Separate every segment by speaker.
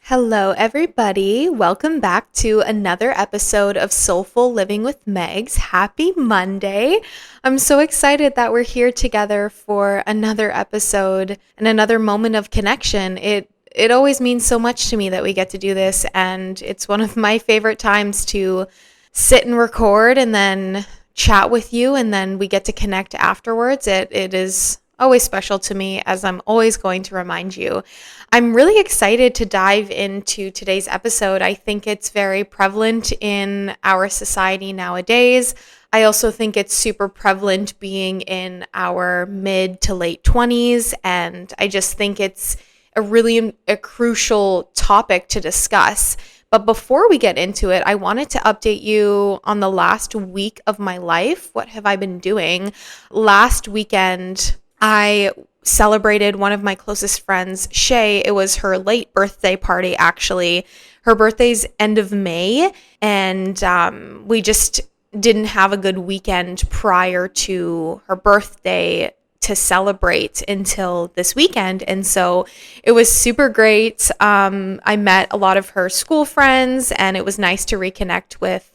Speaker 1: Hello, everybody. Welcome back to another episode of Soulful Living with Megs. Happy Monday. I'm so excited that we're here together for another episode and another moment of connection. It always means so much to me that we get to do this, and it's one of my favorite times to sit and record and then chat with you, and then we get to connect afterwards. It is always special to me, as I'm always going to remind you. I'm really excited to dive into today's episode. I think it's very prevalent in our society nowadays. I also think it's super prevalent being in our mid to late 20s, and I just think it's a crucial topic to discuss. But before we get into it, I wanted to update you on the last week of my life. What have I been doing? Last weekend, I celebrated one of my closest friends, Shay. It was her late birthday party, actually. Her birthday's end of May, and we just didn't have a good weekend prior to her birthday to celebrate until this weekend. And so it was super great. I met a lot of her school friends, and it was nice to reconnect with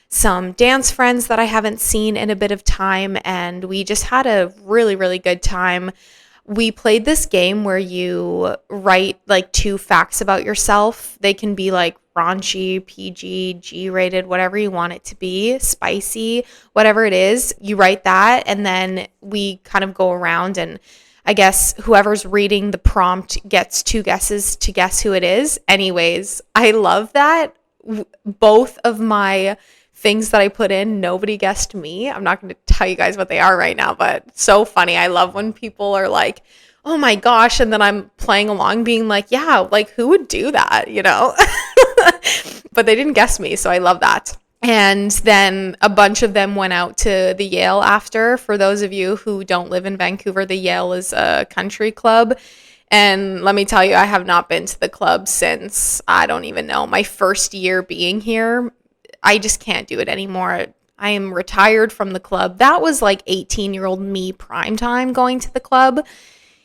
Speaker 1: some dance friends that I haven't seen in a bit of time, and we just had a really, really good time. We played this game where you write like 2 facts about yourself. They can be like raunchy, PG, G-rated, whatever you want it to be, spicy, whatever it is. You write that, and then we kind of go around, and I guess whoever's reading the prompt gets 2 guesses to guess who it is. Anyways, I love that. Both of my things that I put in, nobody guessed me. I'm not going to tell you guys what they are right now, but so funny. I love when people are like, oh my gosh, and then I'm playing along being like, yeah, like who would do that, you know? But they didn't guess me, so I love that. And then a bunch of them went out to the Yale after. For those of you who don't live in Vancouver, the Yale is a country club. And let me tell you, I have not been to the club since, I don't even know, my first year being here. I just can't do it anymore. I am retired from the club. That was like 18-year-old me prime time going to the club.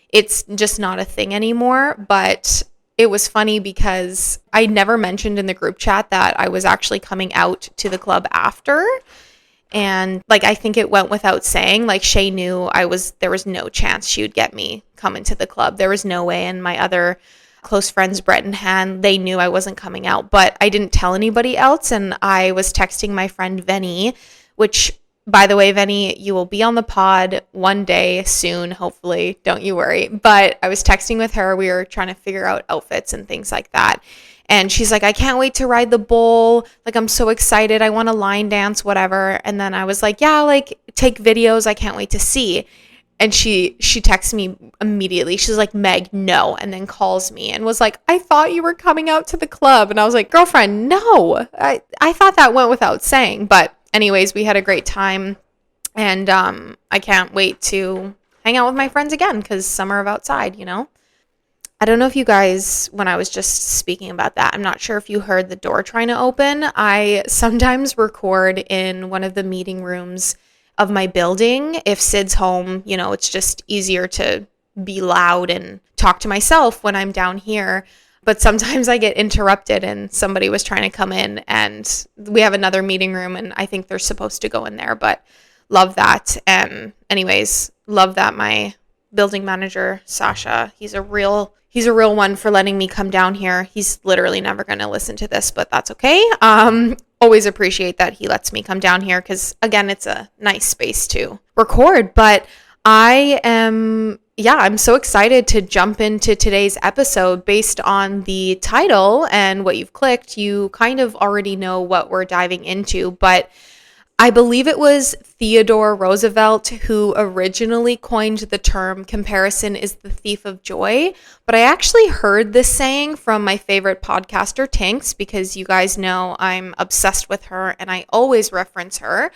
Speaker 1: It's just not a thing anymore. But it was funny because I never mentioned in the group chat that I was actually coming out to the club after. And like, I think it went without saying, like Shay knew there was no chance she would get me coming to the club. There was no way. And my other close friends, Brett and Han, they knew I wasn't coming out, but I didn't tell anybody else. And I was texting my friend Venny, which, by the way, Venny, you will be on the pod one day soon, hopefully, don't you worry. But I was texting with her. We were trying to figure out outfits and things like that. And she's like, I can't wait to ride the bull. Like, I'm so excited. I want to line dance, whatever. And then I was like, yeah, like, take videos. I can't wait to see. And she texts me immediately. She's like, Meg, no. And then calls me and was like, I thought you were coming out to the club. And I was like, girlfriend, no. I thought that went without saying. But anyways, we had a great time. And I can't wait to hang out with my friends again because summer of outside, you know. I don't know if you guys, when I was just speaking about that, I'm not sure if you heard the door trying to open. I sometimes record in one of the meeting rooms of my building. If Sid's home, you know, it's just easier to be loud and talk to myself when I'm down here. But sometimes I get interrupted and somebody was trying to come in, and we have another meeting room and I think they're supposed to go in there, but love that. And anyways, love that my building manager, Sasha, he's a real one for letting me come down here. He's literally never going to listen to this, but that's okay. Always appreciate that he lets me come down here because, again, it's a nice space to record. But I'm so excited to jump into today's episode. Based on the title and what you've clicked, you kind of already know what we're diving into, but I believe it was Theodore Roosevelt who originally coined the term comparison is the thief of joy. But I actually heard this saying from my favorite podcaster, Tinks, because you guys know I'm obsessed with her and I always reference her.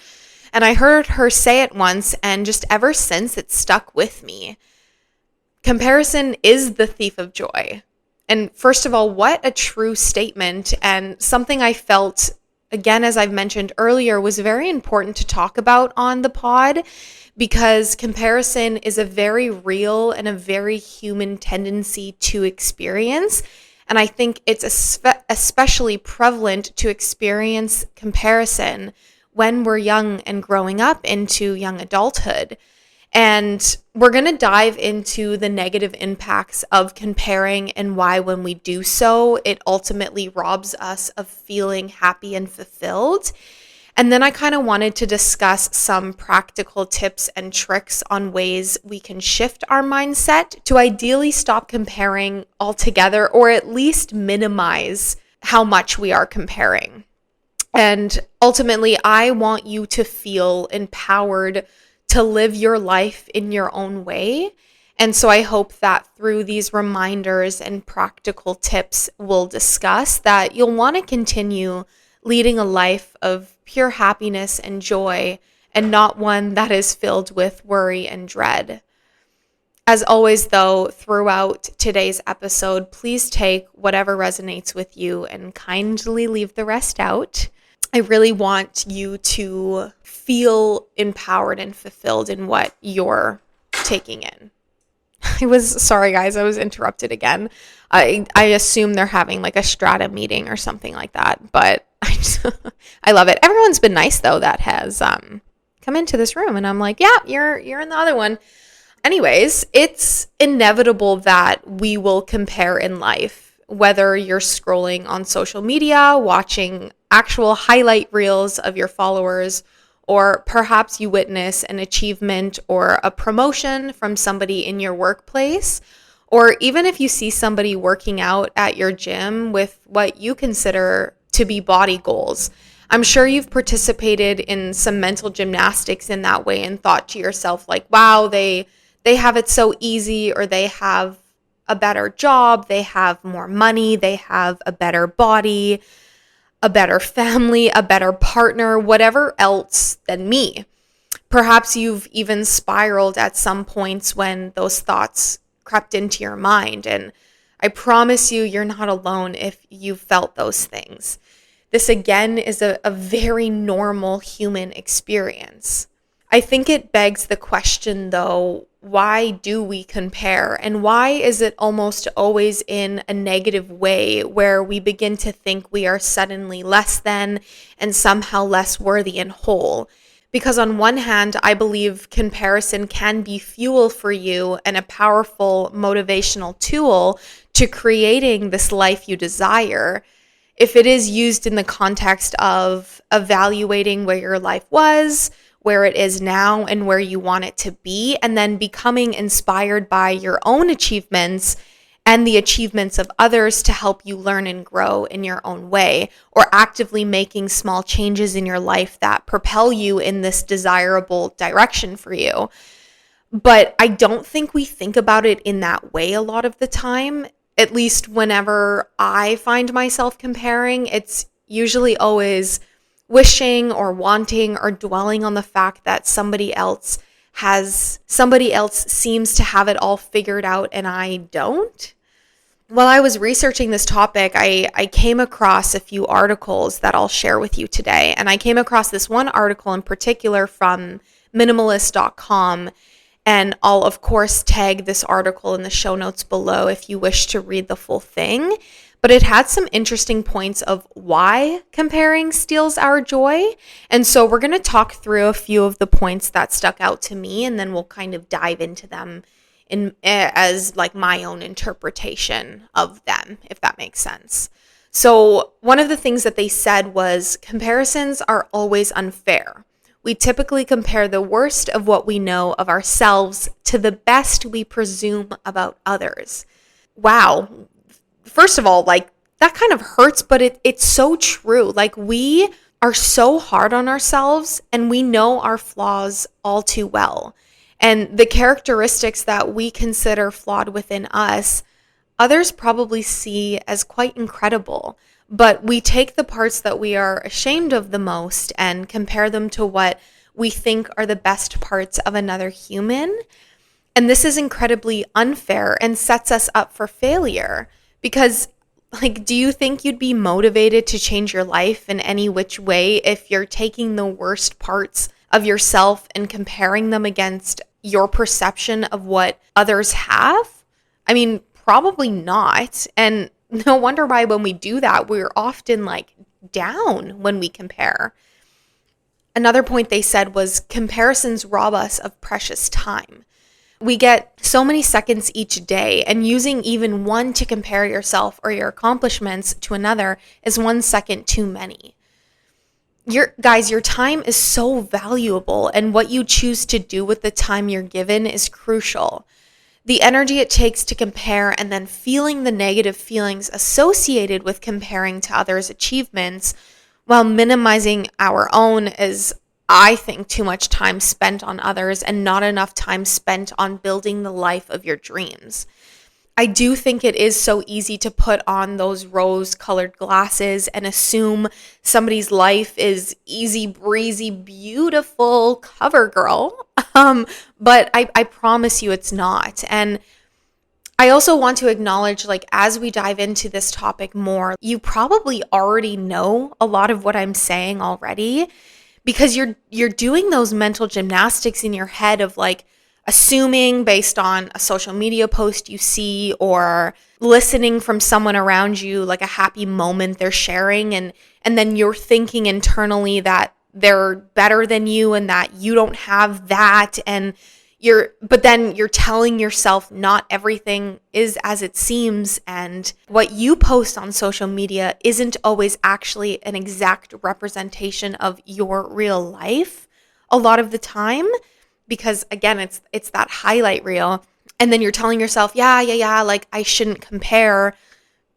Speaker 1: And I heard her say it once, and just ever since it stuck with me. Comparison is the thief of joy. And first of all, what a true statement, and something I felt, again, as I've mentioned earlier, was very important to talk about on the pod, because comparison is a very real and a very human tendency to experience. And I think it's especially prevalent to experience comparison when we're young and growing up into young adulthood. And we're going to dive into the negative impacts of comparing and why, when we do so, it ultimately robs us of feeling happy and fulfilled. And then I kind of wanted to discuss some practical tips and tricks on ways we can shift our mindset to ideally stop comparing altogether, or at least minimize how much we are comparing. And ultimately, I want you to feel empowered to live your life in your own way. And so I hope that through these reminders and practical tips we'll discuss, that you'll want to continue leading a life of pure happiness and joy, and not one that is filled with worry and dread. As always, though, throughout today's episode, please take whatever resonates with you and kindly leave the rest out. I really want you to feel empowered and fulfilled in what you're taking in. Sorry guys, I was interrupted again. I assume they're having like a strata meeting or something like that, but I love it. Everyone's been nice though that has come into this room, and I'm like, yeah, you're in the other one. Anyways, it's inevitable that we will compare in life, whether you're scrolling on social media, watching actual highlight reels of your followers, or perhaps you witness an achievement or a promotion from somebody in your workplace, or even if you see somebody working out at your gym with what you consider to be body goals. I'm sure you've participated in some mental gymnastics in that way and thought to yourself like, wow, they have it so easy, or they have a better job, they have more money, they have a better body, a better family, a better partner, whatever else than me. Perhaps you've even spiraled at some points when those thoughts crept into your mind. And I promise you're not alone if you've felt those things. This again is a very normal human experience. I think it begs the question though, why do we compare? And why is it almost always in a negative way, where we begin to think we are suddenly less than and somehow less worthy and whole? Because on one hand, I believe comparison can be fuel for you and a powerful motivational tool to creating this life you desire, if it is used in the context of evaluating where your life was, where it is now, and where you want it to be, and then becoming inspired by your own achievements and the achievements of others to help you learn and grow in your own way, or actively making small changes in your life that propel you in this desirable direction for you. But I don't think we think about it in that way a lot of the time. At least whenever I find myself comparing, it's usually always wishing or wanting or dwelling on the fact that somebody else seems to have it all figured out and I don't. While I was researching this topic, I came across a few articles that I'll share with you today. And I came across this one article in particular from minimalist.com. And I'll, of course, tag this article in the show notes below if you wish to read the full thing. But it had some interesting points of why comparing steals our joy. And so we're going to talk through a few of the points that stuck out to me, and then we'll kind of dive into them as like my own interpretation of them, if that makes sense. So one of the things that they said was comparisons are always unfair. We typically compare the worst of what we know of ourselves to the best we presume about others. Wow. First of all, like that kind of hurts, but it's so true. Like we are so hard on ourselves and we know our flaws all too well. And the characteristics that we consider flawed within us, others probably see as quite incredible. But we take the parts that we are ashamed of the most and compare them to what we think are the best parts of another human. And this is incredibly unfair and sets us up for failure. Because, like, do you think you'd be motivated to change your life in any which way if you're taking the worst parts of yourself and comparing them against your perception of what others have? I mean, probably not. And no wonder why when we do that, we're often like down when we compare. Another point they said was comparisons rob us of precious time. We get so many seconds each day, and using even one to compare yourself or your accomplishments to another is 1 second too many. Your time is so valuable, and what you choose to do with the time you're given is crucial. The energy it takes to compare and then feeling the negative feelings associated with comparing to others' achievements while minimizing our own is, I think, too much time spent on others and not enough time spent on building the life of your dreams. I do think it is so easy to put on those rose-colored glasses and assume somebody's life is easy breezy, beautiful cover girl. But I promise you it's not. And I also want to acknowledge, like, as we dive into this topic more, you probably already know a lot of what I'm saying already because you're doing those mental gymnastics in your head of like assuming based on a social media post you see or listening from someone around you, like a happy moment they're sharing, and then you're thinking internally that they're better than you and that you don't have that, and but then you're telling yourself not everything is as it seems, and what you post on social media isn't always actually an exact representation of your real life a lot of the time, because again, it's that highlight reel. And then you're telling yourself, yeah, like I shouldn't compare,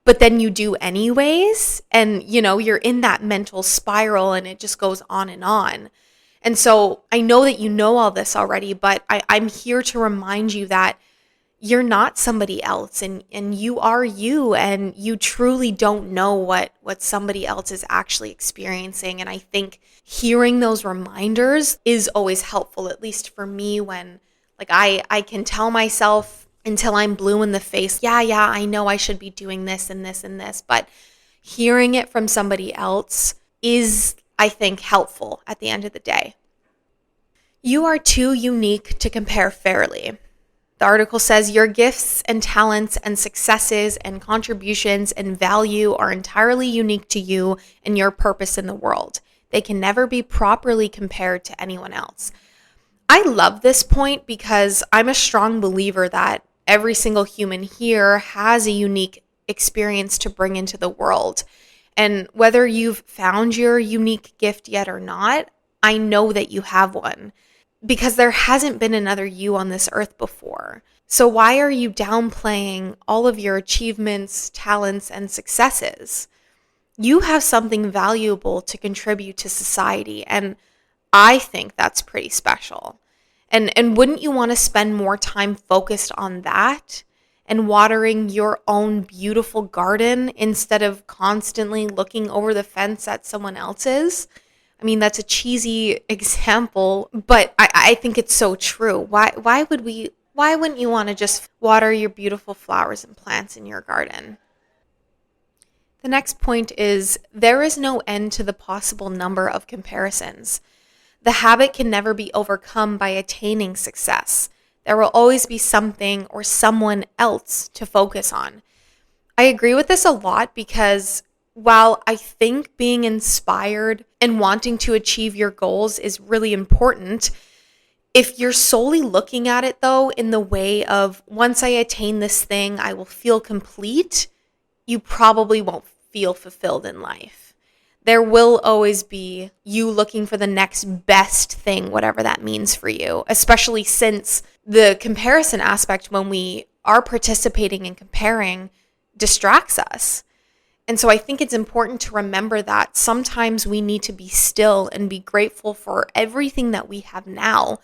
Speaker 1: but then you do anyways, and you're in that mental spiral and it just goes on and on. And so I know that you know all this already, but I'm here to remind you that you're not somebody else, and you are you, and you truly don't know what somebody else is actually experiencing. And I think hearing those reminders is always helpful, at least for me, when like I can tell myself until I'm blue in the face, yeah, I know I should be doing this and this and this, but hearing it from somebody else is, I think, helpful at the end of the day. You are too unique to compare fairly. The article says your gifts and talents and successes and contributions and value are entirely unique to you and your purpose in the world. They can never be properly compared to anyone else. I love this point because I'm a strong believer that every single human here has a unique experience to bring into the world. And whether you've found your unique gift yet or not, I know that you have one, because there hasn't been another you on this earth before. So why are you downplaying all of your achievements, talents, and successes? You have something valuable to contribute to society, and I think that's pretty special. And wouldn't you want to spend more time focused on that and watering your own beautiful garden instead of constantly looking over the fence at someone else's? I mean, that's a cheesy example, but I think it's so true. Why wouldn't you want to just water your beautiful flowers and plants in your garden? The next point is there is no end to the possible number of comparisons. The habit can never be overcome by attaining success. There will always be something or someone else to focus on. I agree with this a lot because while I think being inspired and wanting to achieve your goals is really important, if you're solely looking at it though in the way of once I attain this thing, I will feel complete, you probably won't feel fulfilled in life. There will always be you looking for the next best thing, whatever that means for you, especially since the comparison aspect when we are participating in comparing distracts us. And so I think it's important to remember that sometimes we need to be still and be grateful for everything that we have now,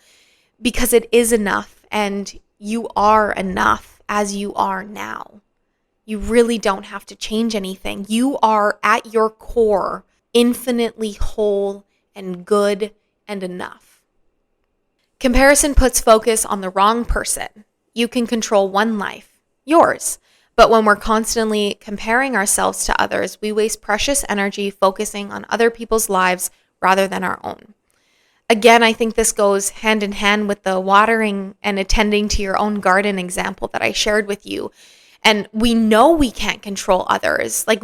Speaker 1: because it is enough and you are enough as you are now. You really don't have to change anything. You are at your core infinitely whole and good and enough. Comparison puts focus on the wrong person. You can control one life, yours. But when we're constantly comparing ourselves to others, we waste precious energy focusing on other people's lives rather than our own. Again, I think this goes hand in hand with the watering and attending to your own garden example that I shared with you. And we know we can't control others. Like,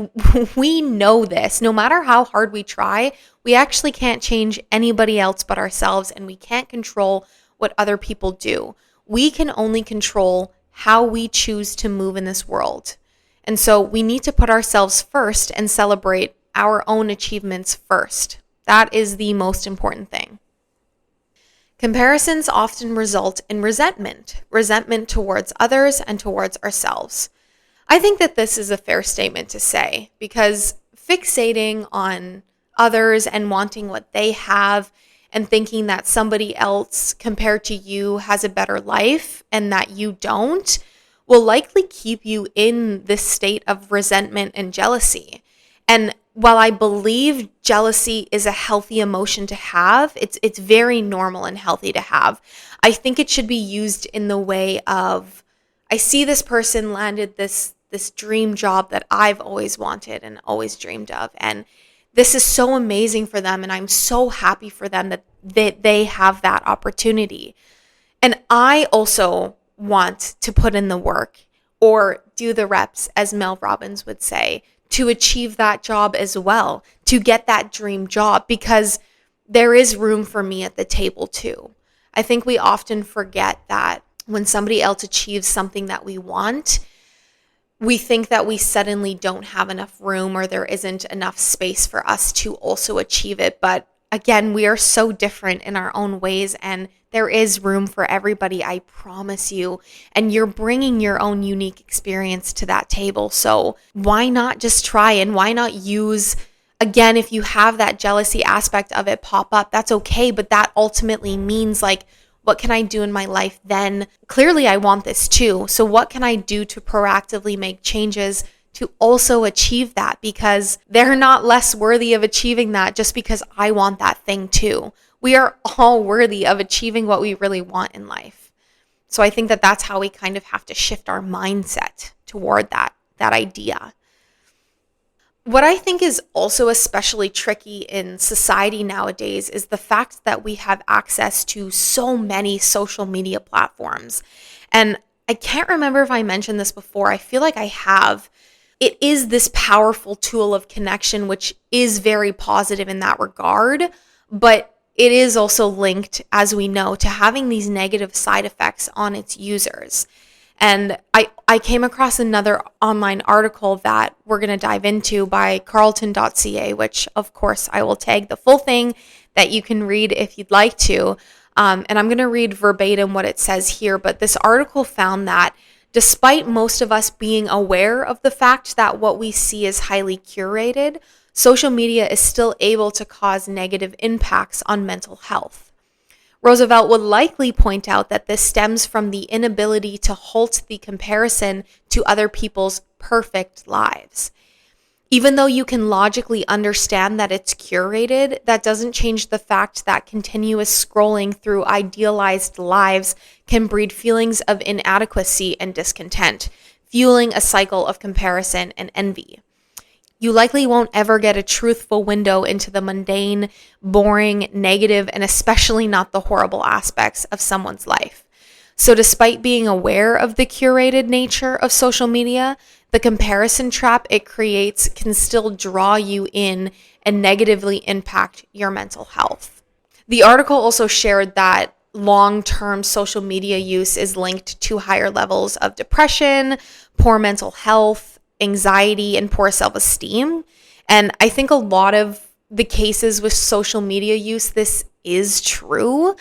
Speaker 1: we know this. No matter how hard we try, we actually can't change anybody else but ourselves, and we can't control what other people do. We can only control how we choose to move in this world. And so we need to put ourselves first and celebrate our own achievements first. That is the most important thing. Comparisons often result in resentment towards others and towards ourselves. I think that this is a fair statement to say, because fixating on others and wanting what they have and thinking that somebody else compared to you has a better life and that you don't will likely keep you in this state of resentment and jealousy. And while I believe jealousy is a healthy emotion to have, it's very normal and healthy to have. I think it should be used in the way of, I see this person landed this dream job that I've always wanted and always dreamed of, and this is so amazing for them, and I'm so happy for them that they have that opportunity. And I also want to put in the work or do the reps, as Mel Robbins would say, to achieve that job as well, to get that dream job, because there is room for me at the table too. I think we often forget that when somebody else achieves something that we want, we think that we suddenly don't have enough room or there isn't enough space for us to also achieve it. But again, we are so different in our own ways, and there is room for everybody, I promise you. And you're bringing your own unique experience to that table. So why not just try, and why not use, again, if you have that jealousy aspect of it pop up, that's okay. But that ultimately means, like, what can I do in my life then? Clearly, I want this too. So what can I do to proactively make changes to also achieve that? Because they're not less worthy of achieving that just because I want that thing too. We are all worthy of achieving what we really want in life. So I think that that's how we kind of have to shift our mindset toward that idea. What I think is also especially tricky in society nowadays is the fact that we have access to so many social media platforms. And I can't remember if I mentioned this before. I feel like I have. It is this powerful tool of connection, which is very positive in that regard, but it is also linked, as we know, to having these negative side effects on its users. And I came across another online article that we're going to dive into by carlton.ca, which of course I will tag the full thing that you can read if you'd like to. And I'm going to read verbatim what it says here. But this article found that despite most of us being aware of the fact that what we see is highly curated, social media is still able to cause negative impacts on mental health. Roosevelt would likely point out that this stems from the inability to halt the comparison to other people's perfect lives. Even though you can logically understand that it's curated, that doesn't change the fact that continuous scrolling through idealized lives can breed feelings of inadequacy and discontent, fueling a cycle of comparison and envy. You likely won't ever get a truthful window into the mundane, boring, negative, and especially not the horrible aspects of someone's life. So despite being aware of the curated nature of social media, the comparison trap it creates can still draw you in and negatively impact your mental health. The article also shared that long-term social media use is linked to higher levels of depression, poor mental health, anxiety, and poor self-esteem. And I think a lot of the cases with social media use, this is true.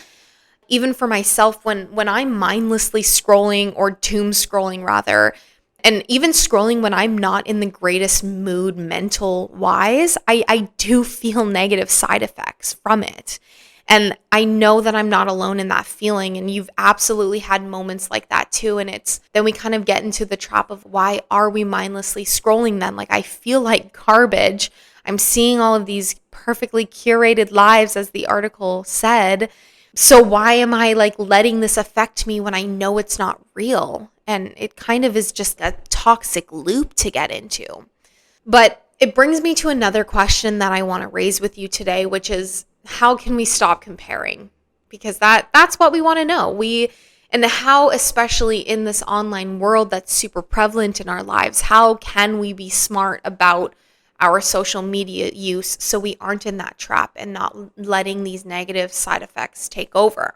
Speaker 1: Even for myself, when I'm mindlessly scrolling or doom scrolling rather, and even scrolling when I'm not in the greatest mood mental wise, I do feel negative side effects from it. And I know that I'm not alone in that feeling. And you've absolutely had moments like that too. And then we kind of get into the trap of, why are we mindlessly scrolling then? Like, I feel like garbage. I'm seeing all of these perfectly curated lives, as the article said. So why am I like letting this affect me when I know it's not real? And it kind of is just a toxic loop to get into. But it brings me to another question that I want to raise with you today, which is, how can we stop comparing? Because that's what we want to know. And how, especially in this online world that's super prevalent in our lives, how can we be smart about our social media use so we aren't in that trap and not letting these negative side effects take over?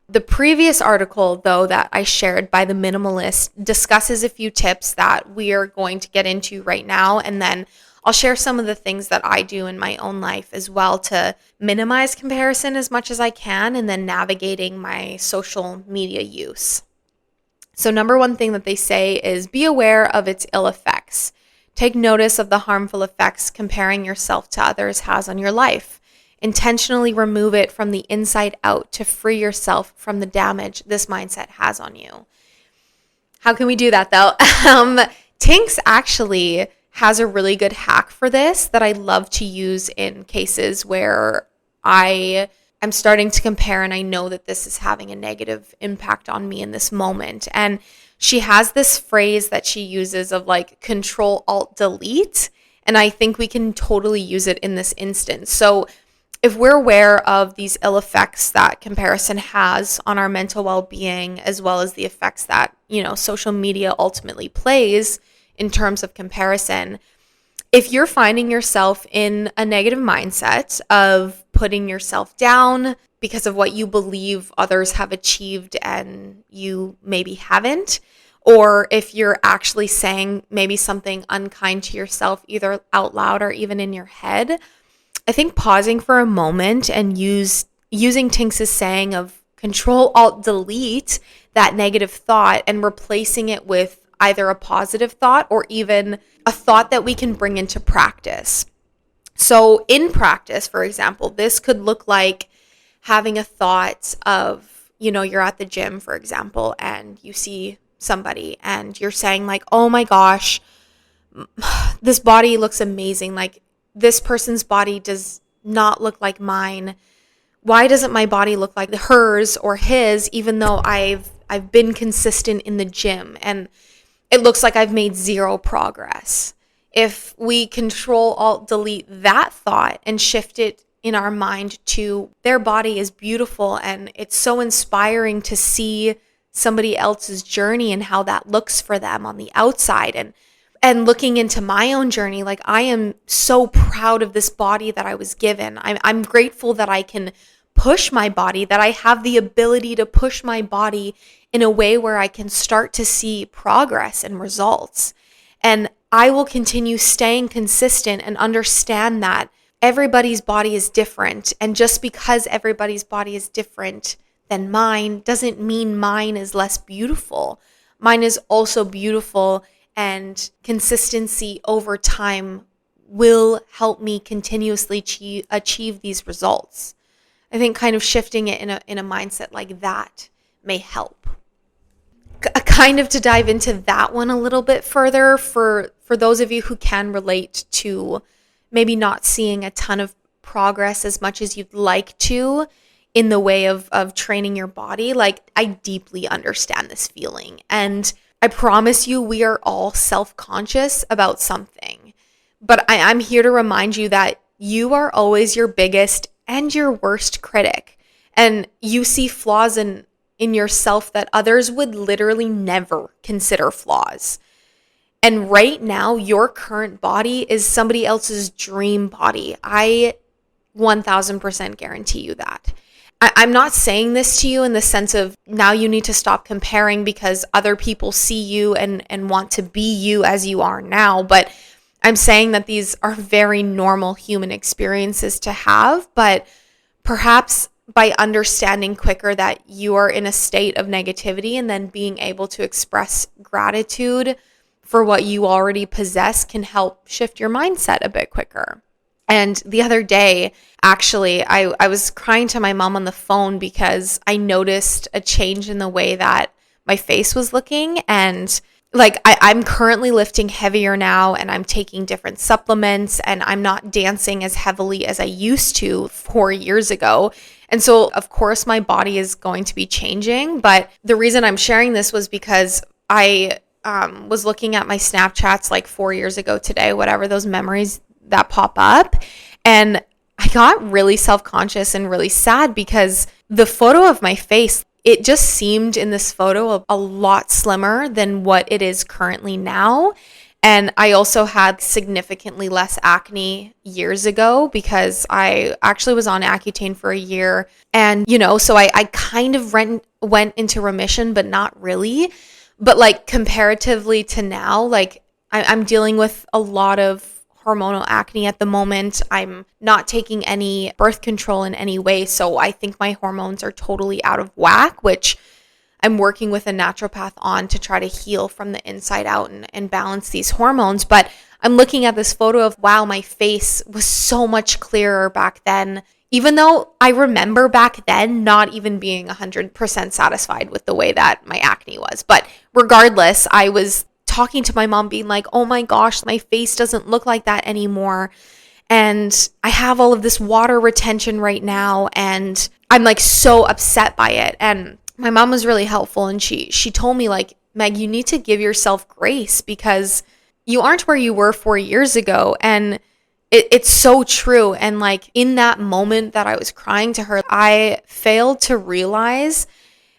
Speaker 1: The previous article, though, that I shared by the minimalist discusses a few tips that we are going to get into right now. And then I'll share some of the things that I do in my own life as well to minimize comparison as much as I can, and then navigating my social media use. So number one thing that they say is be aware of its ill effects. Take notice of the harmful effects comparing yourself to others has on your life. Intentionally remove it from the inside out to free yourself from the damage this mindset has on you. How can we do that though? Tinks actually has a really good hack for this that I love to use in cases where I am starting to compare and I know that this is having a negative impact on me in this moment. And she has this phrase that she uses of like Control Alt Delete, and I think we can totally use it in this instance. So if we're aware of these ill effects that comparison has on our mental well-being, as well as the effects that, social media ultimately plays in terms of comparison, if you're finding yourself in a negative mindset of putting yourself down because of what you believe others have achieved and you maybe haven't, or if you're actually saying maybe something unkind to yourself, either out loud or even in your head, I think pausing for a moment and using Tinks's saying of Control Alt Delete that negative thought and replacing it with either a positive thought or even a thought that we can bring into practice. So in practice, for example, this could look like having a thought of, you're at the gym, for example, and you see somebody and you're saying like, oh my gosh, this body looks amazing. Like, this person's body does not look like mine. Why doesn't my body look like hers or his, even though I've been consistent in the gym and it looks like I've made zero progress? If we Control Alt Delete that thought and shift it in our mind to their body is beautiful and it's so inspiring to see somebody else's journey and how that looks for them on the outside, and looking into my own journey, like I am so proud of this body that I was given. I'm grateful that I can push my body, that I have the ability to push my body in a way where I can start to see progress and results. And I will continue staying consistent and understand that everybody's body is different. And just because everybody's body is different than mine doesn't mean mine is less beautiful. Mine is also beautiful, and consistency over time will help me continuously achieve these results. I think kind of shifting it in a mindset like that may help. Kind of to dive into that one a little bit further, for those of you who can relate to maybe not seeing a ton of progress as much as you'd like to in the way of training your body, like I deeply understand this feeling. And I promise you, we are all self-conscious about something. But I'm here to remind you that you are always your biggest and your worst critic. And you see flaws in yourself that others would literally never consider flaws. And right now, your current body is somebody else's dream body. I 1000% guarantee you that. I'm not saying this to you in the sense of now you need to stop comparing because other people see you and want to be you as you are now. But I'm saying that these are very normal human experiences to have. But perhaps by understanding quicker that you are in a state of negativity and then being able to express gratitude for what you already possess can help shift your mindset a bit quicker. And the other day, actually, I was crying to my mom on the phone because I noticed a change in the way that my face was looking. And like I'm currently lifting heavier now, and I'm taking different supplements, and I'm not dancing as heavily as I used to 4 years ago. And so, of course, my body is going to be changing. But the reason I'm sharing this was because I was looking at my Snapchats like 4 years ago today, whatever those memories that pop up. And I got really self-conscious and really sad because the photo of my face, it just seemed in this photo a lot slimmer than what it is currently now. And I also had significantly less acne years ago because I actually was on Accutane for a year. And, so I kind of went into remission, but not really. But like comparatively to now, like I'm dealing with a lot of hormonal acne at the moment. I'm not taking any birth control in any way. So I think my hormones are totally out of whack, which I'm working with a naturopath on to try to heal from the inside out and balance these hormones. But I'm looking at this photo of, wow, my face was so much clearer back then, even though I remember back then not even being 100% satisfied with the way that my acne was. But regardless, I was talking to my mom being like, oh my gosh, my face doesn't look like that anymore. And I have all of this water retention right now. And I'm like so upset by it. And my mom was really helpful. And she told me like, Meg, you need to give yourself grace because you aren't where you were 4 years ago. And it's so true. And like in that moment that I was crying to her, I failed to realize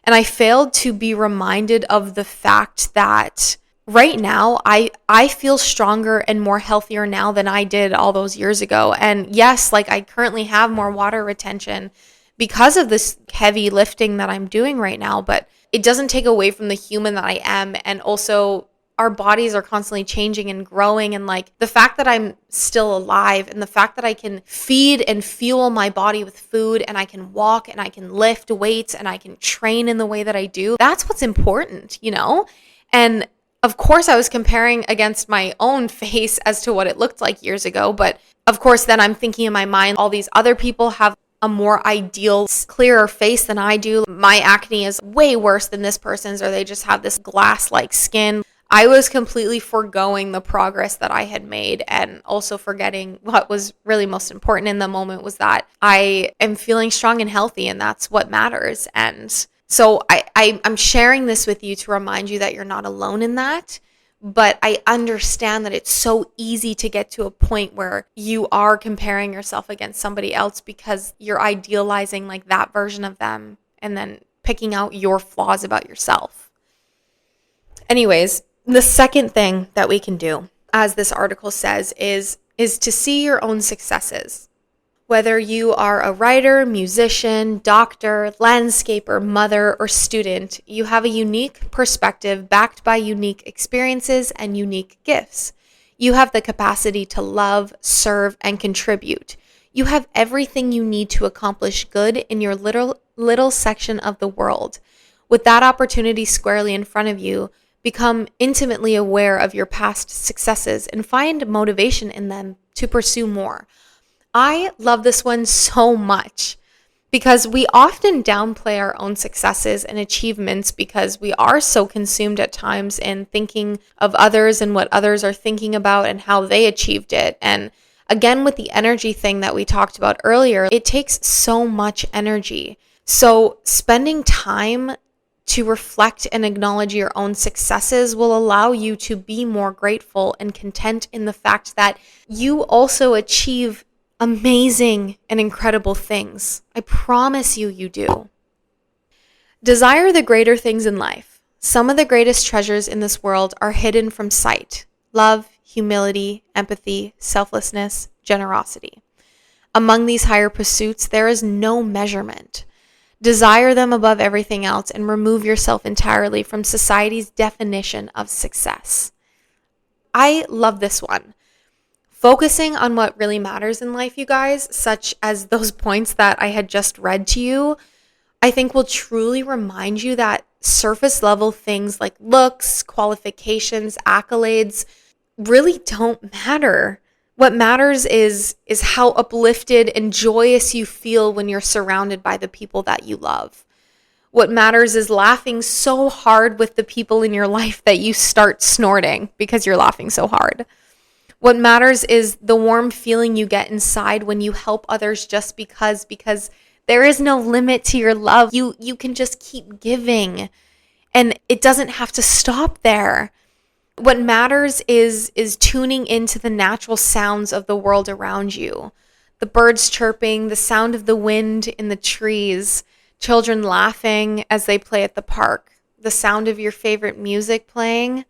Speaker 1: and I failed to be reminded of the fact that right now, I feel stronger and more healthier now than I did all those years ago. And yes, like I currently have more water retention because of this heavy lifting that I'm doing right now, but it doesn't take away from the human that I am. And also our bodies are constantly changing and growing. And like the fact that I'm still alive and the fact that I can feed and fuel my body with food and I can walk and I can lift weights and I can train in the way that I do, that's what's important, And of course, I was comparing against my own face as to what it looked like years ago. But of course, then I'm thinking in my mind, all these other people have a more ideal, clearer face than I do. My acne is way worse than this person's, or they just have this glass-like skin. I was completely foregoing the progress that I had made and also forgetting what was really most important in the moment was that I am feeling strong and healthy, and that's what matters. And so I'm sharing this with you to remind you that you're not alone in that, but I understand that it's so easy to get to a point where you are comparing yourself against somebody else because you're idealizing like that version of them and then picking out your flaws about yourself. Anyways, the second thing that we can do, as this article says, is to see your own successes. Whether you are a writer, musician, doctor, landscaper, mother, or student, you have a unique perspective backed by unique experiences and unique gifts. You have the capacity to love, serve, and contribute. You have everything you need to accomplish good in your little section of the world. With that opportunity squarely in front of you, become intimately aware of your past successes and find motivation in them to pursue more. I love this one so much because we often downplay our own successes and achievements because we are so consumed at times in thinking of others and what others are thinking about and how they achieved it. And again, with the energy thing that we talked about earlier, it takes so much energy. So spending time to reflect and acknowledge your own successes will allow you to be more grateful and content in the fact that you also achieve amazing and incredible things. I promise you do. Desire the greater things in life. Some of the greatest treasures in this world are hidden from sight. Love, humility, empathy, selflessness, generosity. Among these higher pursuits, there is no measurement. Desire them above everything else and remove yourself entirely from society's definition of success. I love this one. Focusing on what really matters in life, you guys, such as those points that I had just read to you, I think will truly remind you that surface level things like looks, qualifications, accolades really don't matter. What matters is how uplifted and joyous you feel when you're surrounded by the people that you love. What matters is laughing so hard with the people in your life that you start snorting because you're laughing so hard. What matters is the warm feeling you get inside when you help others just because there is no limit to your love. You can just keep giving and it doesn't have to stop there. What matters is tuning into the natural sounds of the world around you. The birds chirping, the sound of the wind in the trees, children laughing as they play at the park, the sound of your favorite music playing.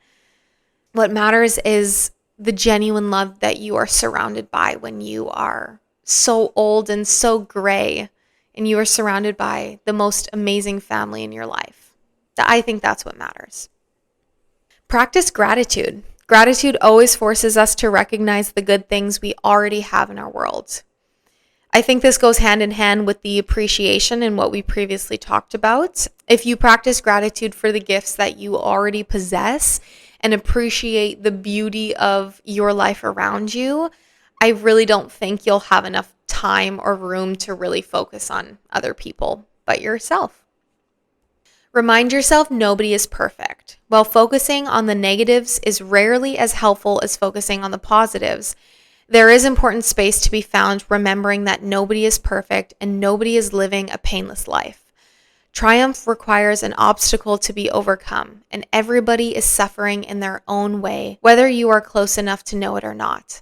Speaker 1: What matters is the genuine love that you are surrounded by when you are so old and so gray and you are surrounded by the most amazing family in your life. I think that's what matters. Practice gratitude. Gratitude always forces us to recognize the good things we already have in our world. I think this goes hand in hand with the appreciation and what we previously talked about. If you practice gratitude for the gifts that you already possess and appreciate the beauty of your life around you, I really don't think you'll have enough time or room to really focus on other people but yourself. Remind yourself nobody is perfect. While focusing on the negatives is rarely as helpful as focusing on the positives, there is important space to be found remembering that nobody is perfect and nobody is living a painless life. Triumph requires an obstacle to be overcome, and everybody is suffering in their own way, whether you are close enough to know it or not.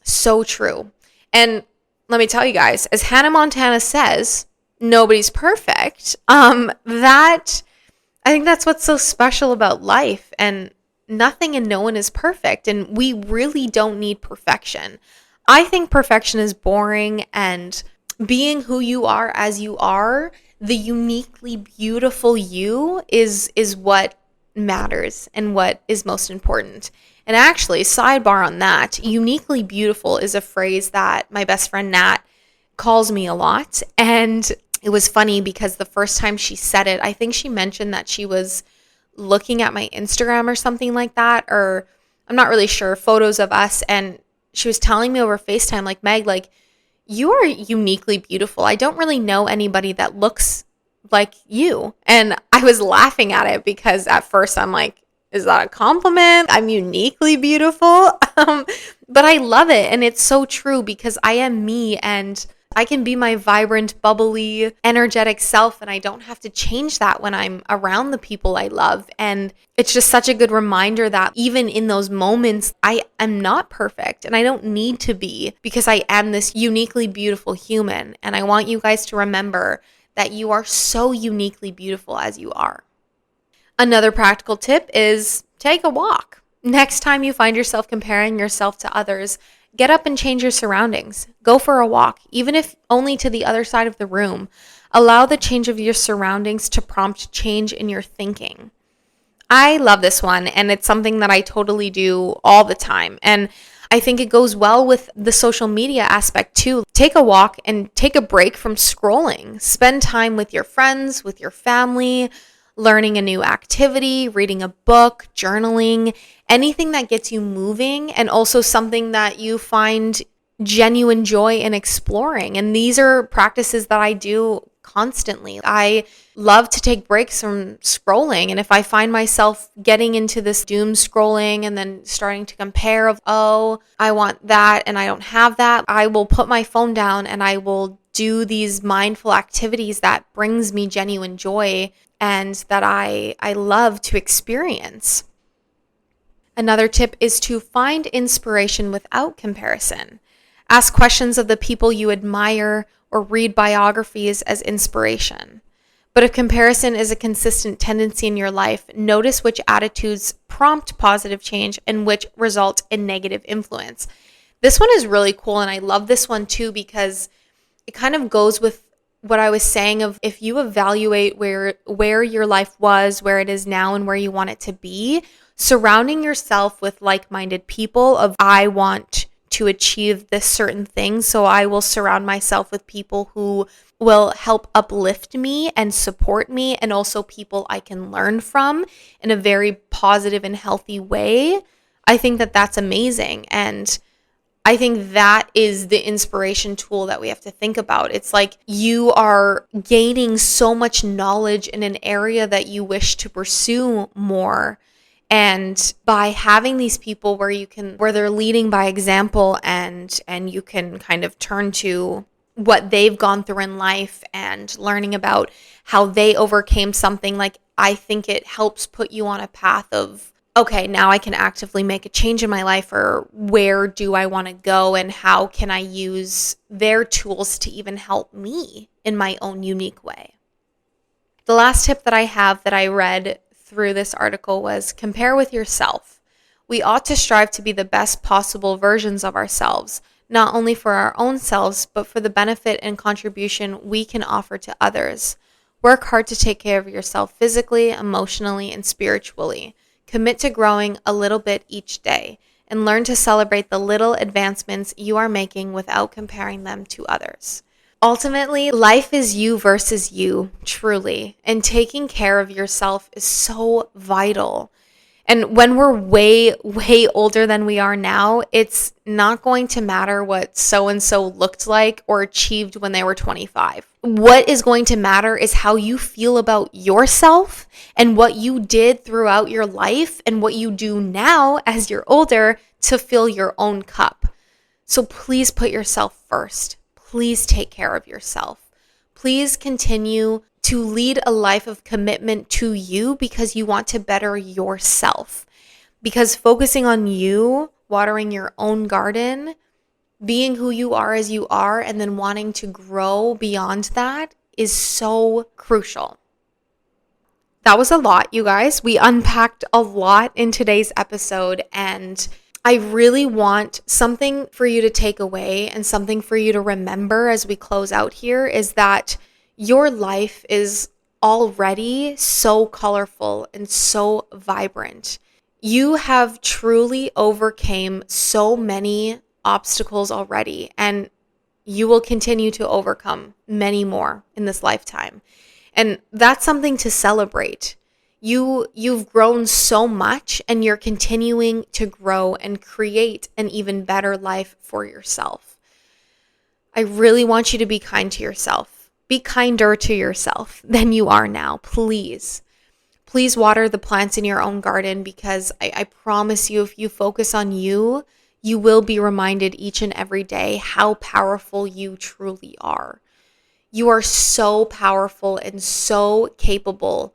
Speaker 1: So true. And let me tell you guys, as Hannah Montana says, nobody's perfect. That I think that's what's so special about life, and nothing and no one is perfect, and we really don't need perfection. I think perfection is boring, and being who you are as you are, the uniquely beautiful you is what matters and what is most important. And actually, sidebar on that, uniquely beautiful is a phrase that my best friend Nat calls me a lot. And it was funny because the first time she said it, I think she mentioned that she was looking at my Instagram or something like that, or I'm not really sure, photos of us. And she was telling me over FaceTime, like, Meg, like, you are uniquely beautiful. I don't really know anybody that looks like you. And I was laughing at it because at first I'm like, is that a compliment? I'm uniquely beautiful. But I love it. And it's so true because I am me and I can be my vibrant, bubbly, energetic self, and I don't have to change that when I'm around the people I love. And it's just such a good reminder that even in those moments, I am not perfect and I don't need to be because I am this uniquely beautiful human. And I want you guys to remember that you are so uniquely beautiful as you are. Another practical tip is take a walk. Next time you find yourself comparing yourself to others, get up and change your surroundings. Go for a walk, even if only to the other side of the room. Allow the change of your surroundings to prompt change in your thinking. I love this one, and it's something that I totally do all the time. And I think it goes well with the social media aspect too. Take a walk and take a break from scrolling. Spend time with your friends, with your family, learning a new activity, reading a book, journaling, anything that gets you moving, and also something that you find genuine joy in exploring. And these are practices that I do constantly. I love to take breaks from scrolling. And if I find myself getting into this doom scrolling and then starting to compare of, oh, I want that and I don't have that, I will put my phone down and I will do these mindful activities that brings me genuine joy and that I love to experience. Another tip is to find inspiration without comparison. Ask questions of the people you admire or read biographies as inspiration. But if comparison is a consistent tendency in your life, notice which attitudes prompt positive change and which result in negative influence. This one is really cool, and I love this one too because it kind of goes with what I was saying of if you evaluate where your life was, where it is now, and where you want it to be, surrounding yourself with like-minded people of I want to achieve this certain thing, so I will surround myself with people who will help uplift me and support me, and also people I can learn from in a very positive and healthy way. I think that that's amazing. And I think that is the inspiration tool that we have to think about. It's like you are gaining so much knowledge in an area that you wish to pursue more. And by having these people where they're leading by example and you can kind of turn to what they've gone through in life and learning about how they overcame something, like I think it helps put you on a path of, okay, now I can actively make a change in my life, or where do I want to go and how can I use their tools to even help me in my own unique way. The last tip that I have that I read through this article was compare with yourself. We ought to strive to be the best possible versions of ourselves, not only for our own selves, but for the benefit and contribution we can offer to others. Work hard to take care of yourself physically, emotionally, and spiritually. Commit to growing a little bit each day, and learn to celebrate the little advancements you are making without comparing them to others. Ultimately, life is you versus you, truly, and taking care of yourself is so vital. And when we're way, way older than we are now, it's not going to matter what so-and-so looked like or achieved when they were 25. What is going to matter is how you feel about yourself and what you did throughout your life and what you do now as you're older to fill your own cup. So please put yourself first. Please take care of yourself. Please continue to lead a life of commitment to you because you want to better yourself. Because focusing on you, watering your own garden, being who you are as you are, and then wanting to grow beyond that is so crucial. That was a lot, you guys. We unpacked a lot in today's episode, and I really want something for you to take away and something for you to remember as we close out here is that your life is already so colorful and so vibrant. You have truly overcame so many obstacles already, and you will continue to overcome many more in this lifetime. And that's something to celebrate. You've grown so much, and you're continuing to grow and create an even better life for yourself. I really want you to be kind to yourself. Be kinder to yourself than you are now, please. Please water the plants in your own garden because I promise you, if you focus on you, you will be reminded each and every day how powerful you truly are. You are so powerful and so capable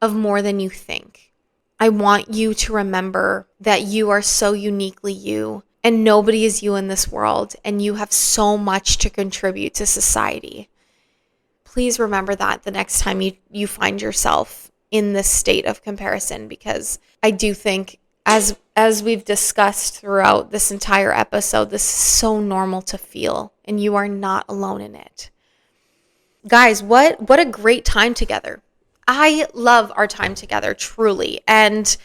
Speaker 1: of more than you think. I want you to remember that you are so uniquely you, and nobody is you in this world, and you have so much to contribute to society. Please remember that the next time you find yourself in this state of comparison, because I do think, as we've discussed throughout this entire episode, this is so normal to feel, and you are not alone in it. Guys, what a great time together. I love our time together, truly, and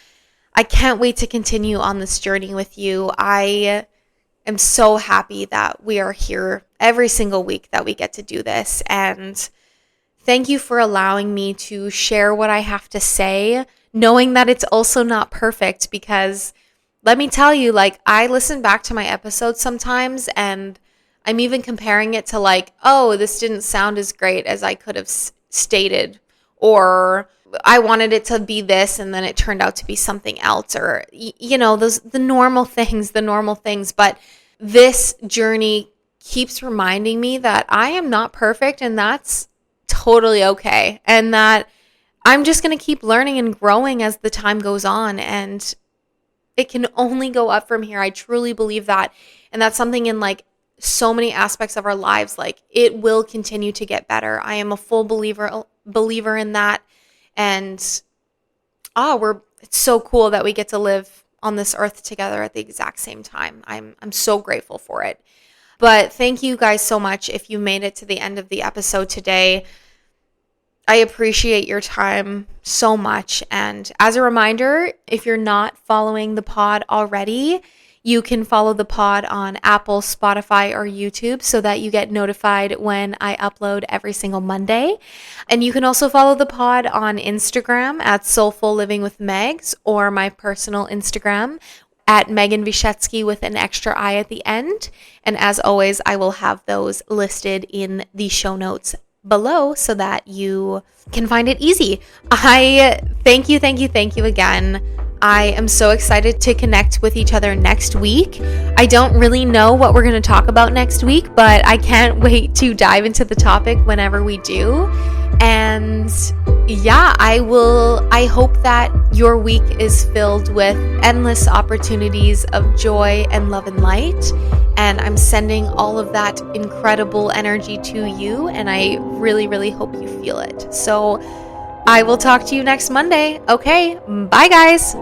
Speaker 1: I can't wait to continue on this journey with you. I am so happy that we are here every single week that we get to do this, and thank you for allowing me to share what I have to say, knowing that it's also not perfect, because let me tell you, I listen back to my episodes sometimes and I'm even comparing it to oh, this didn't sound as great as I could have stated, or I wanted it to be this and then it turned out to be something else, or, the normal things. But this journey keeps reminding me that I am not perfect, and that's totally okay, and that I'm just going to keep learning and growing as the time goes on, and it can only go up from here. I truly believe that, and that's something in so many aspects of our lives. It will continue to get better. I am a full believer in that, and it's so cool that we get to live on this earth together at the exact same time. I'm so grateful for it. But thank you guys so much if you made it to the end of the episode today. I appreciate your time so much. And as a reminder, if you're not following the pod already, you can follow the pod on Apple, Spotify, or YouTube so that you get notified when I upload every single Monday. And you can also follow the pod on Instagram at Soulful Living with Megs, or my personal Instagram at Megan Vyshetsky with an extra I at the end. And as always, I will have those listed in the show notes below so that you can find it easy. I thank you again. I am so excited to connect with each other next week. I don't really know what we're going to talk about next week, but I can't wait to dive into the topic whenever we do. And Yeah, I hope that your week is filled with endless opportunities of joy and love and light. And I'm sending all of that incredible energy to you. And I really, really hope you feel it. So I will talk to you next Monday. Okay, bye, guys.